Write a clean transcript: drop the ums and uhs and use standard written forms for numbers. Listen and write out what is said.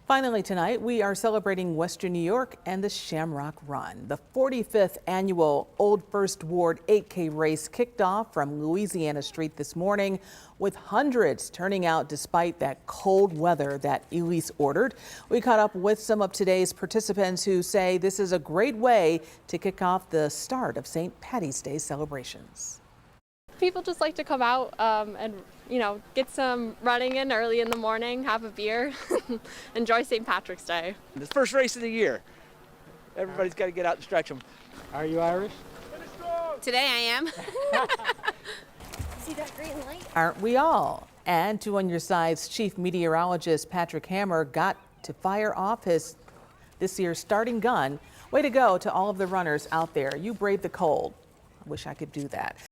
Finally tonight, we are celebrating Western New York and the Shamrock Run. The 45th annual Old First Ward 8K race kicked off from Louisiana Street this morning with hundreds turning out despite that cold weather that Elise ordered. We caught up with some of today's participants who say this is a great way to kick off the start of St. Patty's Day celebrations. People just like to come out and, get some running in early in the morning, have a beer, enjoy St. Patrick's Day. It's the first race of the year. Everybody's got to get out and stretch them. Are you Irish? Today I am. See that green light? Aren't we all? And 2 on your side's chief meteorologist Patrick Hammer got to fire off this year's starting gun. Way to go to all of the runners out there. You braved the cold. I wish I could do that.